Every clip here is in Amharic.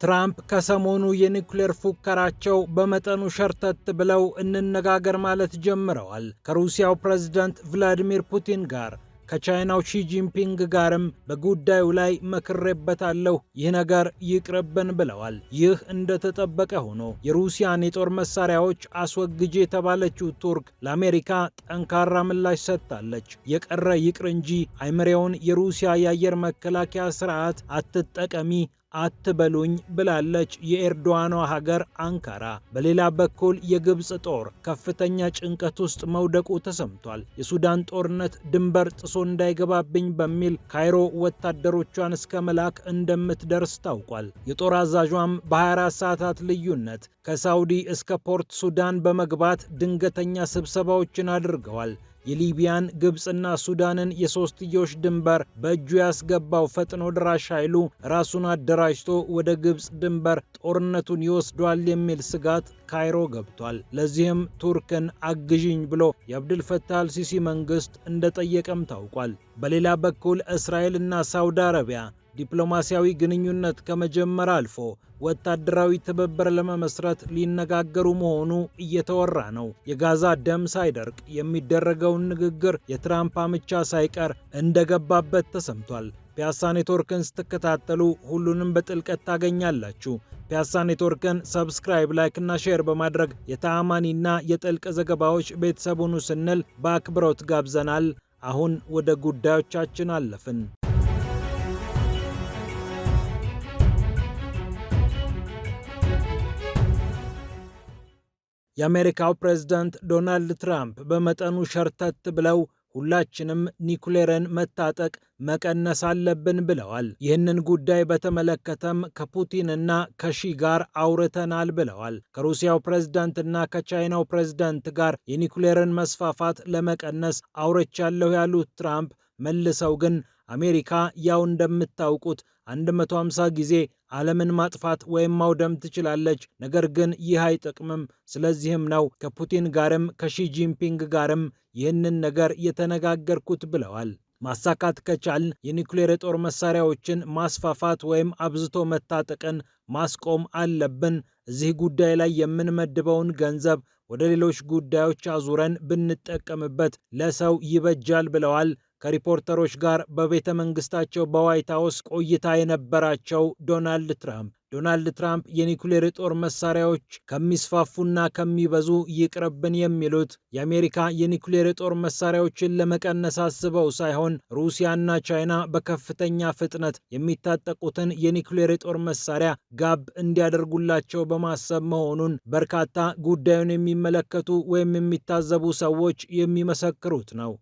ትራምፕ ከሰሞኑ የኒውክሌር ፉከራቸው በመጠኑ ሸርተት ብለው እንነጋገር ማለት ጀምረዋል። ከሩሲያው ፕሬዝዳንት ቭላዲሚር ፑቲን ጋር ከቻይናው ሺ ጂንፒንግ ጋርም በጉዳዩ ላይ መክሬበታለሁ፣ ይህ ነገር ይቅርብን ብለዋል። ይህ እንደተጠበቀ ሆኖ የሩሲያን የጦር መሳሪያዎች አስወግጄ የተባለችው ቱርክ ለአሜሪካ ጠንካራ ምላሽ ሰጥታለች። የቀረ ይቅር እንጂ አይመሬውን የሩሲያ የአየር መከላከያ ስርዓት አትጠቀሚ አትበሉኝ ብላለች የኤርዶዋኗ ሀገር አንካራ። በሌላ በኩል የግብፅ ጦር ከፍተኛ ጭንቀት ውስጥ መውደቁ ተሰምቷል። የሱዳን ጦርነት ድንበር ጥሶ እንዳይገባብኝ በሚል ካይሮ ወታደሮቿን እስከ መላክ እንደምትደርስ ታውቋል። የጦር አዛዧም በ24 ሰዓታት ልዩነት ከሳውዲ እስከ ፖርት ሱዳን በመግባት ድንገተኛ ስብሰባዎችን አድርገዋል። የሊቢያን ግብፅና ሱዳንን የሶስትዮሽ ድንበር በእጁ ያስገባው ፈጥኖ ድራሽ ኃይሉ ራሱን አደራጅቶ ወደ ግብፅ ድንበር ጦርነቱን ይወስዷል የሚል ስጋት ካይሮ ገብቷል። ለዚህም ቱርክን አግዥኝ ብሎ የአብድልፈታህ አልሲሲ መንግስት እንደጠየቀም ታውቋል። በሌላ በኩል እስራኤልና ሳውዲ አረቢያ ዲፕሎማሲያዊ ግንኙነት ከመጀመር አልፎ ወታደራዊ ትብብር ለመመስረት ሊነጋገሩ መሆኑ እየተወራ ነው። የጋዛ ደም ሳይደርቅ የሚደረገውን ንግግር የትራምፕ አምቻ ሳይቀር እንደገባበት ተሰምቷል። ፒያሳ ኔትወርክን ስትከታተሉ ሁሉንም በጥልቀት ታገኛላችሁ። ፒያሳ ኔትወርክን ሰብስክራይብ፣ ላይክ እና ሼር በማድረግ የተአማኒና የጥልቅ ዘገባዎች ቤተሰቡን ስንል በአክብሮት ጋብዘናል። አሁን ወደ ጉዳዮቻችን አለፍን። የአሜሪካው ፕሬዝዳንት ዶናልድ ትራምፕ በመጠኑ ሸርተት ብለው ሁላችንም ኒኩሌርን መታጠቅ መቀነስ አለብን ብለዋል። ይህንን ጉዳይ በተመለከተም ከፑቲንና ከሺ ጋር አውርተናል ብለዋል። ከሩሲያው ፕሬዝዳንትና ከቻይናው ፕሬዝዳንት ጋር የኒኩሌርን መስፋፋት ለመቀነስ አውርቻለሁ ያሉት ትራምፕ መልሰው ግን አሜሪካ ያው እንደምታውቁት 150 ጊዜ ዓለምን ማጥፋት ወይም ማውደም ትችላለች፣ ነገር ግን ይህ አይጠቅምም። ስለዚህም ነው ከፑቲን ጋርም ከሺ ጂንፒንግ ጋርም ይህንን ነገር የተነጋገርኩት ብለዋል። ማሳካት ከቻልን የኒውክሌር የጦር መሳሪያዎችን ማስፋፋት ወይም አብዝቶ መታጠቅን ማስቆም አለብን። እዚህ ጉዳይ ላይ የምንመድበውን ገንዘብ ወደ ሌሎች ጉዳዮች አዙረን ብንጠቀምበት ለሰው ይበጃል ብለዋል። ከሪፖርተሮች ጋር በቤተ መንግስታቸው በዋይት ሃውስ ቆይታ የነበራቸው ዶናልድ ትራምፕ የኒኩሌር ጦር መሳሪያዎች ከሚስፋፉና ከሚበዙ ይቅርብን የሚሉት የአሜሪካ የኒኩሌር ጦር መሳሪያዎችን ለመቀነስ አስበው ሳይሆን ሩሲያና ቻይና በከፍተኛ ፍጥነት የሚታጠቁትን የኒኩሌር ጦር መሳሪያ ጋብ እንዲያደርጉላቸው በማሰብ መሆኑን በርካታ ጉዳዩን የሚመለከቱ ወይም የሚታዘቡ ሰዎች የሚመሰክሩት ነው።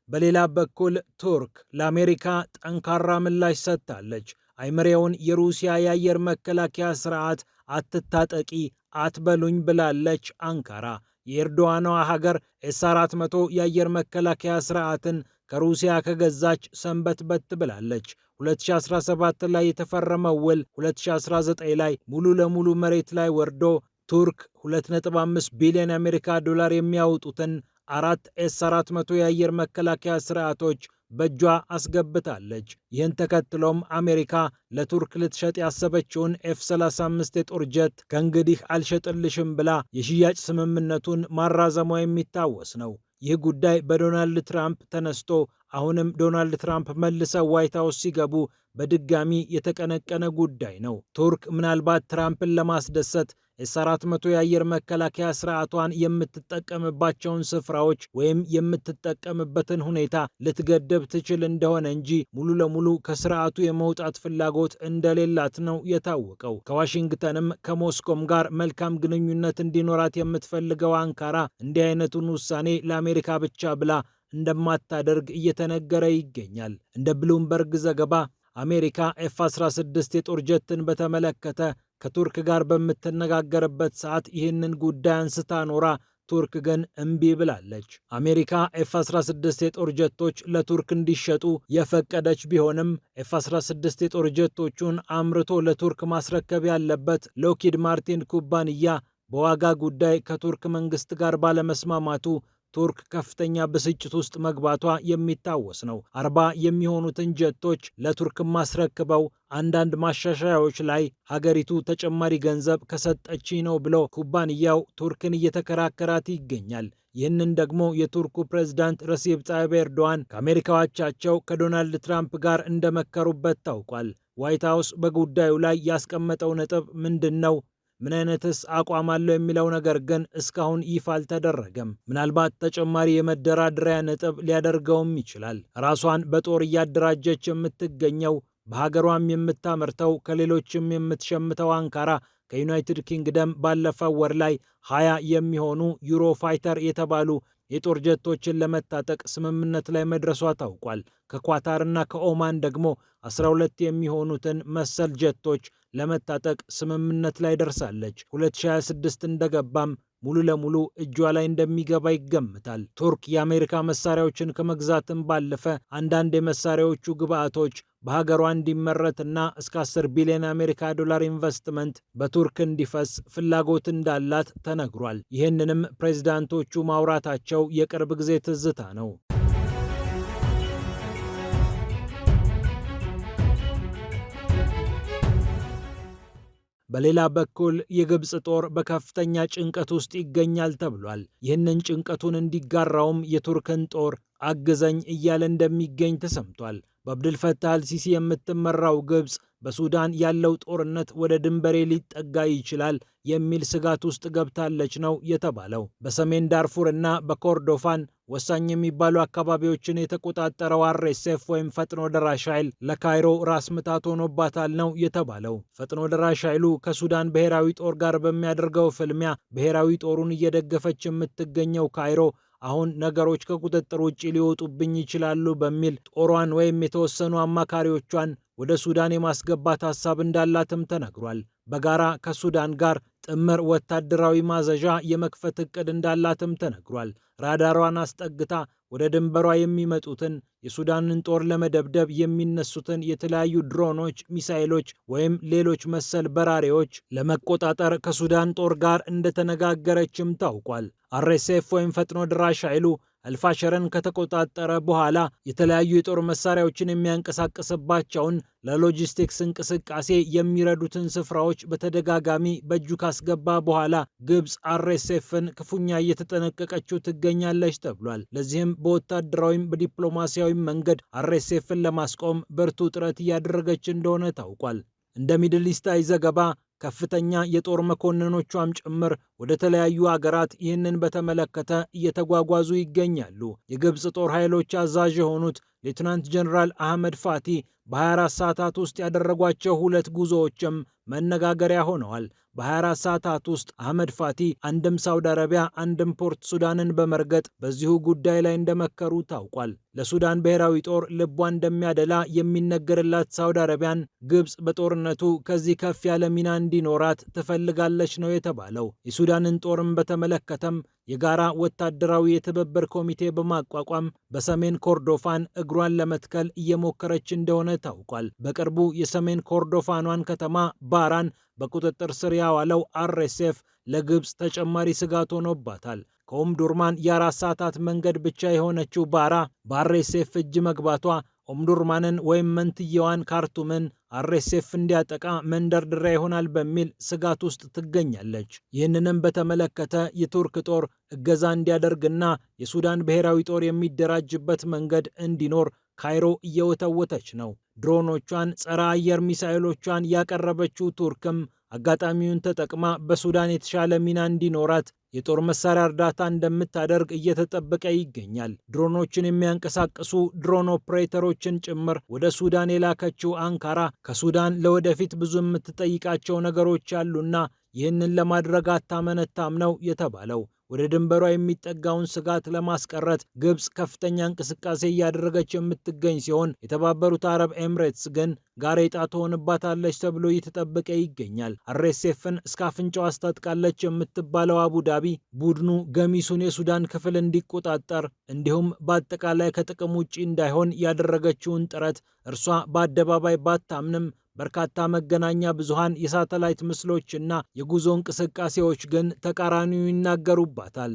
በሌላ በኩል ቱርክ ለአሜሪካ ጠንካራ ምላሽ ሰጥታለች። አይመሬውን የሩሲያ የአየር መከላከያ ስርዓት አትታጠቂ አትበሉኝ ብላለች አንካራ። የኤርዶዋኗ ሀገር ኤስ-400 የአየር መከላከያ ስርዓትን ከሩሲያ ከገዛች ሰንበትበት ብላለች። 2017 ላይ የተፈረመው ውል 2019 ላይ ሙሉ ለሙሉ መሬት ላይ ወርዶ ቱርክ 2.5 ቢሊዮን የአሜሪካ ዶላር የሚያወጡትን 4 ኤስ-400 የአየር መከላከያ ስርዓቶች በእጇ አስገብታለች። ይህን ተከትሎም አሜሪካ ለቱርክ ልትሸጥ ያሰበችውን ኤፍ-35 የጦር ጀት ከእንግዲህ አልሸጥልሽም ብላ የሽያጭ ስምምነቱን ማራዘሟ የሚታወስ ነው። ይህ ጉዳይ በዶናልድ ትራምፕ ተነስቶ አሁንም ዶናልድ ትራምፕ መልሰው ዋይት ሃውስ ሲገቡ በድጋሚ የተቀነቀነ ጉዳይ ነው። ቱርክ ምናልባት ትራምፕን ለማስደሰት ኤስ-400 የአየር መከላከያ ስርዓቷን የምትጠቀምባቸውን ስፍራዎች ወይም የምትጠቀምበትን ሁኔታ ልትገደብ ትችል እንደሆነ እንጂ ሙሉ ለሙሉ ከስርዓቱ የመውጣት ፍላጎት እንደሌላት ነው የታወቀው። ከዋሽንግተንም ከሞስኮም ጋር መልካም ግንኙነት እንዲኖራት የምትፈልገው አንካራ እንዲህ አይነቱን ውሳኔ ለአሜሪካ ብቻ ብላ እንደማታደርግ እየተነገረ ይገኛል። እንደ ብሉምበርግ ዘገባ አሜሪካ ኤፍ-16 የጦር ጀትን በተመለከተ ከቱርክ ጋር በምትነጋገርበት ሰዓት ይህንን ጉዳይ አንስታ ኖራ ቱርክ ግን እምቢ ብላለች። አሜሪካ ኤፍ-16 የጦር ጀቶች ለቱርክ እንዲሸጡ የፈቀደች ቢሆንም ኤፍ-16 የጦር ጀቶቹን አምርቶ ለቱርክ ማስረከብ ያለበት ሎኪድ ማርቲን ኩባንያ በዋጋ ጉዳይ ከቱርክ መንግስት ጋር ባለመስማማቱ ቱርክ ከፍተኛ ብስጭት ውስጥ መግባቷ የሚታወስ ነው። 40 የሚሆኑትን ጀቶች ለቱርክ ማስረክበው አንዳንድ ማሻሻያዎች ላይ ሀገሪቱ ተጨማሪ ገንዘብ ከሰጠች ነው ብሎ ኩባንያው ቱርክን እየተከራከራት ይገኛል። ይህንን ደግሞ የቱርኩ ፕሬዝዳንት ረሲፕ ጣይብ ኤርዶዋን ከአሜሪካው አቻቸው ከዶናልድ ትራምፕ ጋር እንደመከሩበት ታውቋል። ዋይት ሀውስ በጉዳዩ ላይ ያስቀመጠው ነጥብ ምንድን ነው? ምን አይነትስ አቋም አለው የሚለው ነገር ግን እስካሁን ይፋ አልተደረገም። ምናልባት ተጨማሪ የመደራደሪያ ነጥብ ሊያደርገውም ይችላል። ራሷን በጦር እያደራጀች የምትገኘው በሀገሯም የምታመርተው ከሌሎችም የምትሸምተው አንካራ ከዩናይትድ ኪንግደም ባለፈው ወር ላይ 20 የሚሆኑ ዩሮ ፋይተር የተባሉ የጦር ጀቶችን ለመታጠቅ ስምምነት ላይ መድረሷ ታውቋል። ከኳታርና ከኦማን ደግሞ 12 የሚሆኑትን መሰል ጀቶች ለመታጠቅ ስምምነት ላይ ደርሳለች። 2026 እንደገባም ሙሉ ለሙሉ እጇ ላይ እንደሚገባ ይገምታል። ቱርክ የአሜሪካ መሳሪያዎችን ከመግዛትም ባለፈ አንዳንድ የመሳሪያዎቹ ግብአቶች በሀገሯ እንዲመረትና እስከ 10 ቢሊዮን አሜሪካ ዶላር ኢንቨስትመንት በቱርክ እንዲፈስ ፍላጎት እንዳላት ተነግሯል። ይህንንም ፕሬዝዳንቶቹ ማውራታቸው የቅርብ ጊዜ ትዝታ ነው። በሌላ በኩል የግብፅ ጦር በከፍተኛ ጭንቀት ውስጥ ይገኛል ተብሏል። ይህንን ጭንቀቱን እንዲጋራውም የቱርክን ጦር አግዘኝ እያለ እንደሚገኝ ተሰምቷል። በአብድልፈታህ አልሲሲ የምትመራው ግብፅ በሱዳን ያለው ጦርነት ወደ ድንበሬ ሊጠጋ ይችላል የሚል ስጋት ውስጥ ገብታለች ነው የተባለው። በሰሜን ዳርፉር እና በኮርዶፋን ወሳኝ የሚባሉ አካባቢዎችን የተቆጣጠረው አርኤስኤፍ ወይም ፈጥኖ ደራሽ ኃይል ለካይሮ ራስ ምታት ሆኖባታል ነው የተባለው። ፈጥኖ ደራሽ ኃይሉ ከሱዳን ብሔራዊ ጦር ጋር በሚያደርገው ፍልሚያ ብሔራዊ ጦሩን እየደገፈች የምትገኘው ካይሮ አሁን ነገሮች ከቁጥጥር ውጭ ሊወጡብኝ ይችላሉ በሚል ጦሯን ወይም የተወሰኑ አማካሪዎቿን ወደ ሱዳን የማስገባት ሀሳብ እንዳላትም ተነግሯል። በጋራ ከሱዳን ጋር ጥምር ወታደራዊ ማዘዣ የመክፈት እቅድ እንዳላትም ተነግሯል። ራዳሯን አስጠግታ ወደ ድንበሯ የሚመጡትን የሱዳንን ጦር ለመደብደብ የሚነሱትን የተለያዩ ድሮኖች፣ ሚሳይሎች ወይም ሌሎች መሰል በራሪዎች ለመቆጣጠር ከሱዳን ጦር ጋር እንደተነጋገረችም ታውቋል። አርኤስኤፍ ወይም ፈጥኖ ድራሽ ኃይሉ አልፋሸርን ከተቆጣጠረ በኋላ የተለያዩ የጦር መሳሪያዎችን የሚያንቀሳቅስባቸውን ለሎጂስቲክስ እንቅስቃሴ የሚረዱትን ስፍራዎች በተደጋጋሚ በእጁ ካስገባ በኋላ ግብፅ አርኤስኤፍን ክፉኛ እየተጠነቀቀችው ትገኛለች ተብሏል። ለዚህም በወታደራዊም በዲፕሎማሲያዊም መንገድ አርኤስኤፍን ለማስቆም ብርቱ ጥረት እያደረገች እንደሆነ ታውቋል። እንደ ሚድል ኢስት አይ ዘገባ ከፍተኛ የጦር መኮንኖቿም ጭምር ወደ ተለያዩ አገራት ይህንን በተመለከተ እየተጓጓዙ ይገኛሉ። የግብፅ ጦር ኃይሎች አዛዥ የሆኑት ሌትናንት ጀነራል አህመድ ፋቲ በ24 ሰዓታት ውስጥ ያደረጓቸው 2 ጉዞዎችም መነጋገሪያ ሆነዋል። በ24 ሰዓታት ውስጥ አህመድ ፋቲ አንድም ሳውዲ አረቢያ አንድም ፖርት ሱዳንን በመርገጥ በዚሁ ጉዳይ ላይ እንደመከሩ ታውቋል። ለሱዳን ብሔራዊ ጦር ልቧ እንደሚያደላ የሚነገርላት ሳውዲ አረቢያን ግብፅ በጦርነቱ ከዚህ ከፍ ያለ ሚና እንዲኖራት ትፈልጋለች ነው የተባለው። የሱዳንን ጦርም በተመለከተም የጋራ ወታደራዊ የትብብር ኮሚቴ በማቋቋም በሰሜን ኮርዶፋን እግሯን ለመትከል እየሞከረች እንደሆነ ታውቋል። በቅርቡ የሰሜን ኮርዶፋኗን ከተማ ባራን በቁጥጥር ስር ያዋለው አርኤስኤፍ ለግብፅ ተጨማሪ ስጋት ሆኖባታል። ከኦምዱርማን የ4 ሰዓታት መንገድ ብቻ የሆነችው ባራ በአርኤስኤፍ እጅ መግባቷ ኦምዱርማንን ወይም መንትየዋን ካርቱምን አርኤስኤፍ እንዲያጠቃ መንደርደሪያ ይሆናል በሚል ስጋት ውስጥ ትገኛለች። ይህንንም በተመለከተ የቱርክ ጦር እገዛ እንዲያደርግና የሱዳን ብሔራዊ ጦር የሚደራጅበት መንገድ እንዲኖር ካይሮ እየወተወተች ነው። ድሮኖቿን፣ ጸረ አየር ሚሳኤሎቿን ያቀረበችው ቱርክም አጋጣሚውን ተጠቅማ በሱዳን የተሻለ ሚና እንዲኖራት የጦር መሳሪያ እርዳታ እንደምታደርግ እየተጠበቀ ይገኛል። ድሮኖችን የሚያንቀሳቅሱ ድሮን ኦፕሬተሮችን ጭምር ወደ ሱዳን የላከችው አንካራ ከሱዳን ለወደፊት ብዙ የምትጠይቃቸው ነገሮች አሉና ይህንን ለማድረግ አታመነታም ነው የተባለው። ወደ ድንበሯ የሚጠጋውን ስጋት ለማስቀረት ግብፅ ከፍተኛ እንቅስቃሴ እያደረገች የምትገኝ ሲሆን የተባበሩት አረብ ኤምሬትስ ግን ጋሬጣ ትሆንባታለች ተብሎ እየተጠበቀ ይገኛል። አርኤስኤፍን እስከ አፍንጫው አስታጥቃለች የምትባለው አቡዳቢ ቡድኑ ገሚሱን የሱዳን ክፍል እንዲቆጣጠር እንዲሁም በአጠቃላይ ከጥቅም ውጭ እንዳይሆን ያደረገችውን ጥረት እርሷ በአደባባይ ባታምንም በርካታ መገናኛ ብዙሃን የሳተላይት ምስሎችና የጉዞ እንቅስቃሴዎች ግን ተቃራኒው ይናገሩባታል።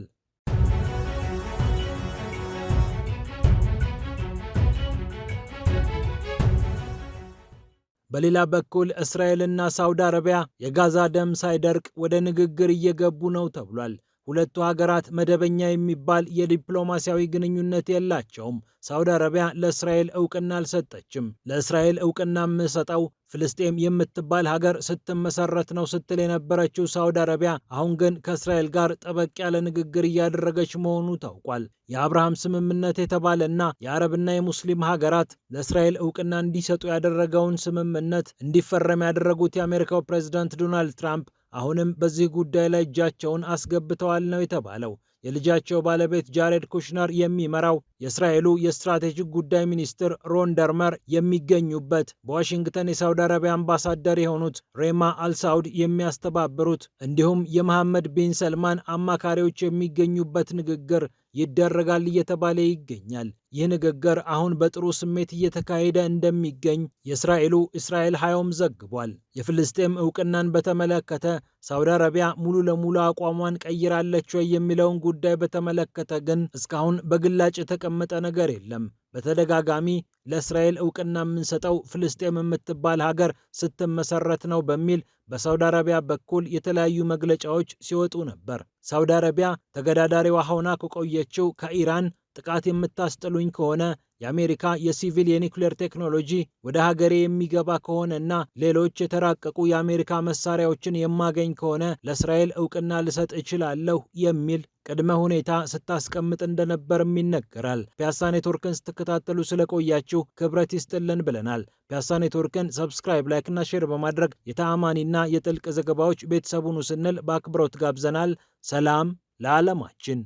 በሌላ በኩል እስራኤልና ሳውዲ አረቢያ የጋዛ ደም ሳይደርቅ ወደ ንግግር እየገቡ ነው ተብሏል። ሁለቱ ሀገራት መደበኛ የሚባል የዲፕሎማሲያዊ ግንኙነት የላቸውም። ሳውዲ አረቢያ ለእስራኤል እውቅና አልሰጠችም። ለእስራኤል እውቅና የምሰጠው ፍልስጤም የምትባል ሀገር ስትመሰረት ነው ስትል የነበረችው ሳውዲ አረቢያ አሁን ግን ከእስራኤል ጋር ጠበቅ ያለ ንግግር እያደረገች መሆኑ ታውቋል። የአብርሃም ስምምነት የተባለና የአረብና የሙስሊም ሀገራት ለእስራኤል እውቅና እንዲሰጡ ያደረገውን ስምምነት እንዲፈረም ያደረጉት የአሜሪካው ፕሬዝዳንት ዶናልድ ትራምፕ አሁንም በዚህ ጉዳይ ላይ እጃቸውን አስገብተዋል ነው የተባለው። የልጃቸው ባለቤት ጃሬድ ኩሽነር የሚመራው የእስራኤሉ የስትራቴጂክ ጉዳይ ሚኒስትር ሮን ደርመር የሚገኙበት በዋሽንግተን የሳውዲ አረቢያ አምባሳደር የሆኑት ሬማ አልሳውድ የሚያስተባብሩት እንዲሁም የመሐመድ ቢን ሰልማን አማካሪዎች የሚገኙበት ንግግር ይደረጋል እየተባለ ይገኛል። ይህ ንግግር አሁን በጥሩ ስሜት እየተካሄደ እንደሚገኝ የእስራኤሉ እስራኤል ሃዮም ዘግቧል። የፍልስጤም እውቅናን በተመለከተ ሳውዲ አረቢያ ሙሉ ለሙሉ አቋሟን ቀይራለች ወይ የሚለውን ጉዳይ በተመለከተ ግን እስካሁን በግላጭ የተቀመጠ ነገር የለም። በተደጋጋሚ ለእስራኤል እውቅና የምንሰጠው ፍልስጤም የምትባል ሀገር ስትመሰረት ነው በሚል በሳውዲ አረቢያ በኩል የተለያዩ መግለጫዎች ሲወጡ ነበር። ሳውዲ አረቢያ ተገዳዳሪዋ ሆና ከቆየችው ከኢራን ጥቃት የምታስጥሉኝ ከሆነ የአሜሪካ የሲቪል የኒውክሌር ቴክኖሎጂ ወደ ሀገሬ የሚገባ ከሆነና ሌሎች የተራቀቁ የአሜሪካ መሳሪያዎችን የማገኝ ከሆነ ለእስራኤል እውቅና ልሰጥ እችላለሁ የሚል ቅድመ ሁኔታ ስታስቀምጥ እንደነበርም ይነገራል። ፒያሳ ኔትወርክን ስትከታተሉ ስለቆያችሁ ክብረት ይስጥልን ብለናል። ፒያሳ ኔትወርክን ሰብስክራይብ፣ ላይክና ሼር በማድረግ የተአማኒና የጥልቅ ዘገባዎች ቤተሰቡን ስንል በአክብሮት ጋብዘናል። ሰላም ለዓለማችን።